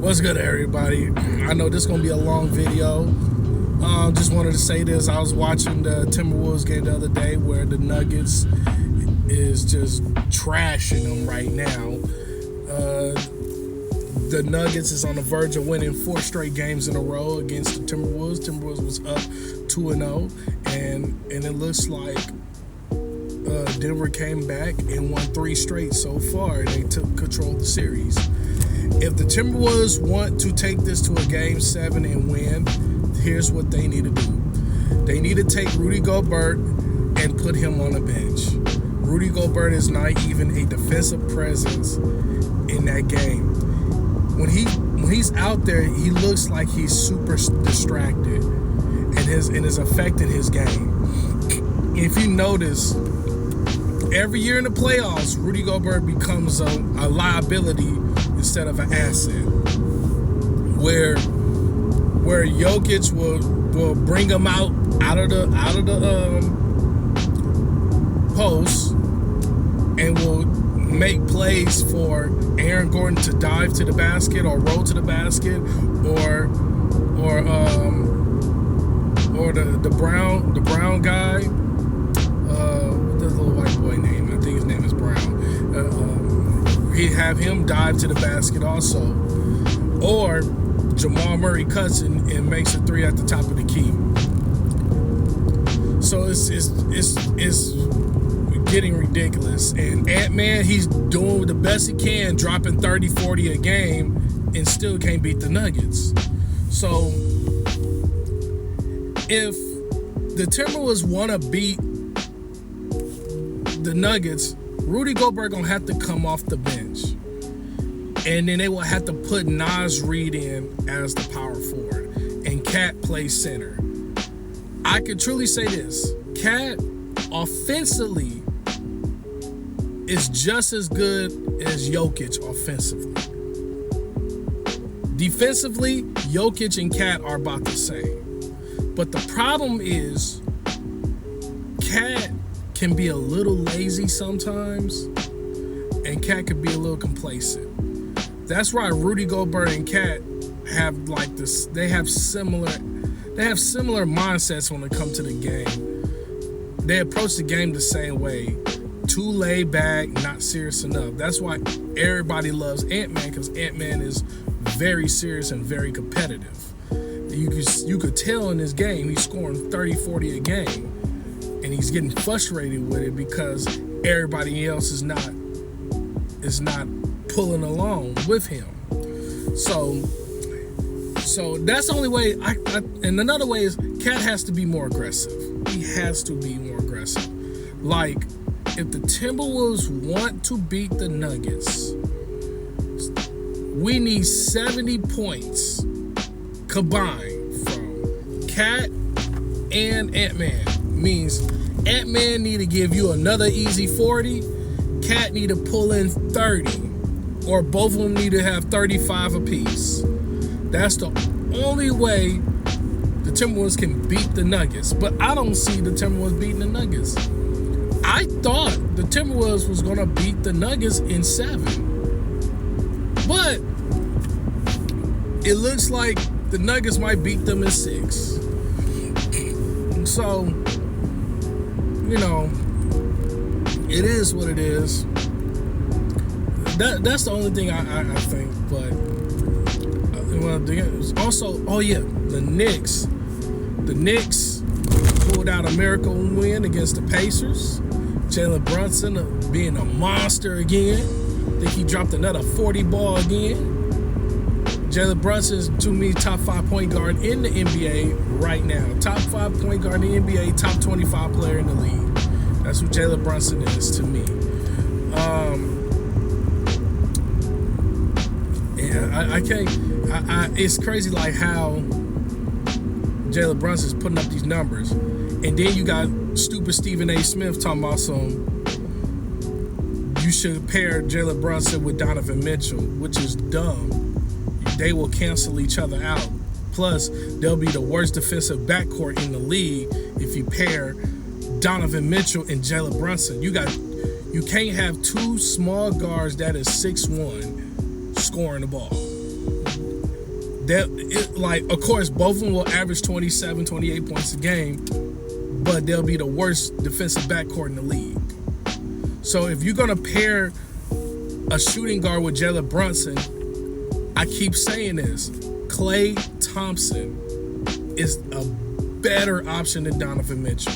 What's good, everybody? I know this is gonna be a long video. Just wanted to say this. I was watching the Timberwolves game the other day where the Nuggets is just trashing them right now. The Nuggets is on the verge of winning 4 straight games in a row against the Timberwolves. Timberwolves was up 2-0, and it looks like Denver came back and won 3 straight so far, and they took control of the series. If the Timberwolves want to take this to a Game 7 and win, here's what they need to do. They need to take Rudy Gobert and put him on the bench. Rudy Gobert is not even a defensive presence in that game. When he's out there, he looks like he's super distracted, and is affecting his game. If you notice, every year in the playoffs, Rudy Gobert becomes a liability instead of an asset. Where Jokic will bring him out of the post and will make plays for Aaron Gordon to dive to the basket or roll to the basket, or the brown guy. What's the little white boy name? I think his name is Brown. He'd have him dive to the basket also, or Jamal Murray cuts and makes a 3 at the top of the key. So it's getting ridiculous. And Ant-Man, he's doing the best he can, dropping 30, 40 a game, and still can't beat the Nuggets. So if the Timberwolves want to beat the Nuggets, Rudy Gobert gonna have to come off the bench, and then they will have to put Naz Reid in as the power forward, and Cat play center. I could truly say this: Cat offensively is just as good as Jokic offensively. Defensively, Jokic and Cat are about the same. But the problem is, Cat can be a little lazy sometimes, and Cat can be a little complacent. That's why Rudy Gobert and Cat have like this. They have similar mindsets when it comes to the game. They approach the game the same way. Too laid back, not serious enough. That's why everybody loves Ant-Man, because Ant-Man is very serious and very competitive. You could tell in this game he's scoring 30, 40 a game, and he's getting frustrated with it because everybody else is not pulling along with him. So that's the only way. And another way is Cat has to be more aggressive. He has to be more aggressive. Like, if the Timberwolves want to beat the Nuggets, we need 70 points combined from Cat and Ant-Man. Means Ant-Man need to give you another easy 40. Cat need to pull in 30. Or both of them need to have 35 apiece. That's the only way the Timberwolves can beat the Nuggets. But I don't see the Timberwolves beating the Nuggets. I thought the Timberwolves was going to beat the Nuggets in 7. But it looks like the Nuggets might beat them in 6. So, you know, it is what it is. That's the only thing I think. But also, the Knicks. The Knicks pulled out a miracle win against the Pacers. Jalen Brunson being a monster again. I think he dropped another 40 ball again. Jalen Brunson is, to me, top 5 point guard in the NBA right now. Top 5 point guard in the NBA, top 25 player in the league. That's who Jalen Brunson is to me. I can't. It's crazy like how Jalen Brunson is putting up these numbers, and then you got stupid Stephen A. Smith talking about you should pair Jalen Brunson with Donovan Mitchell, which is dumb. They will cancel each other out. Plus, they'll be the worst defensive backcourt in the league if you pair Donovan Mitchell and Jalen Brunson. You can't have 2 small guards that is 6'1" scoring the ball. Of course, both of them will average 27, 28 points a game, but they'll be the worst defensive backcourt in the league. So if you're going to pair a shooting guard with Jalen Brunson, I keep saying this, Klay Thompson is a better option than Donovan Mitchell.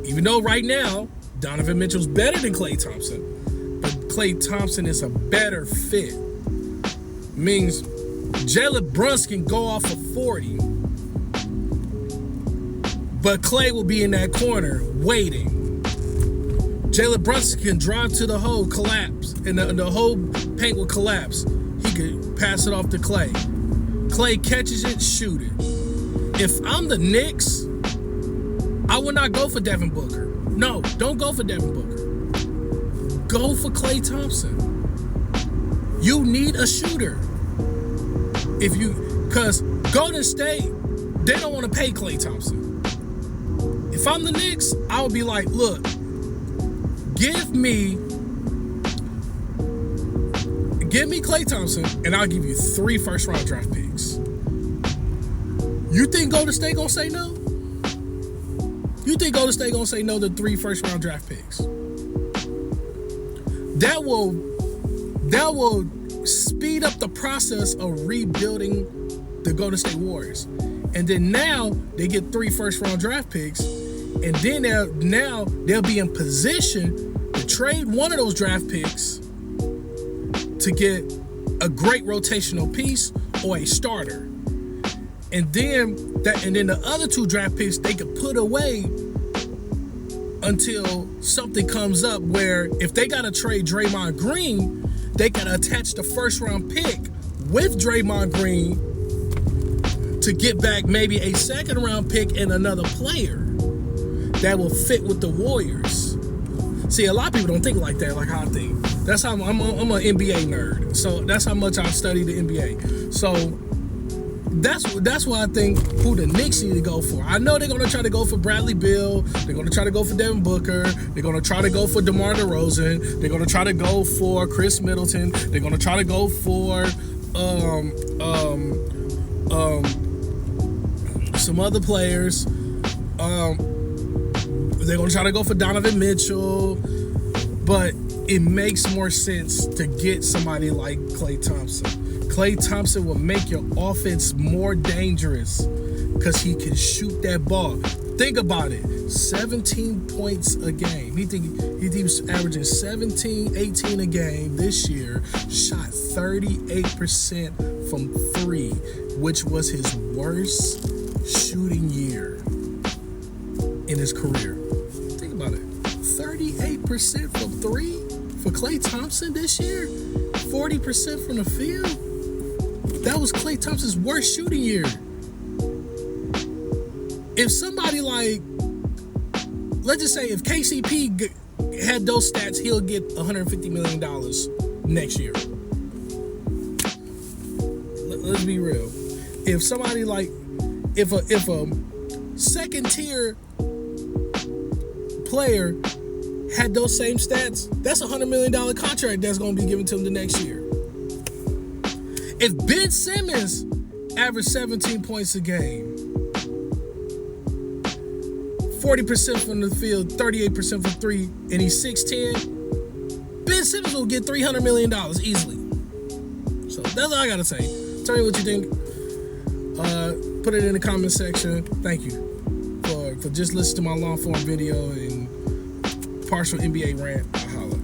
Even though right now, Donovan Mitchell's better than Klay Thompson, but Klay Thompson is a better fit. Means Jalen Brunson can go off of 40, but Klay will be in that corner waiting. Jalen Brunson can drive to the hole, collapse, and the whole paint will collapse. He could pass it off to Klay. Klay catches it, shoot it. If I'm the Knicks, I would not go for Devin Booker. No, don't go for Devin Booker. Go for Klay Thompson. You need a shooter. Because Golden State, they don't want to pay Klay Thompson. If I'm the Knicks, I would be like, look, give me Klay Thompson, and I'll give you 3 first-round draft picks. You think Golden State gonna say no? You think Golden State gonna say no to 3 first-round draft picks? That will speed up the process of rebuilding the Golden State Warriors. And then now they get 3 first-round draft picks, and then they'll be in position to trade one of those draft picks to get a great rotational piece or a starter. And then the other 2 draft picks they could put away until something comes up where if they gotta trade Draymond Green, they can attach the first-round pick with Draymond Green to get back maybe a second-round pick and another player that will fit with the Warriors. See, a lot of people don't think like that, like how I think. That's how I'm an NBA nerd. So that's how much I've studied the NBA. So that's why I think who the Knicks need to go for. I know they're going to try to go for Bradley Beal. They're going to try to go for Devin Booker. They're going to try to go for DeMar DeRozan. They're going to try to go for Chris Middleton. They're going to try to go for some other players. They're going to try to go for Donovan Mitchell. But it makes more sense to get somebody like Klay Thompson. Klay Thompson will make your offense more dangerous because he can shoot that ball. Think about it. 17 points a game. He was averaging 17, 18 a game this year. Shot 38% from 3, which was his worst shooting year in his career. Think about it. 38% from 3 for Klay Thompson this year. 40% from the field. That was Klay Thompson's worst shooting year. If somebody like, let's just say if KCP had those stats, he'll get $150 million next year. Let's be real. If somebody like, if a second tier player had those same stats, that's a $100 million contract that's going to be given to him the next year. If Ben Simmons averaged 17 points a game, 40% from the field, 38% from 3, and he's 6'10", Ben Simmons will get $300 million easily. So that's all I got to say. Tell me what you think. Put it in the comment section. Thank you for just listening to my long-form video and partial NBA rant. I'll holla.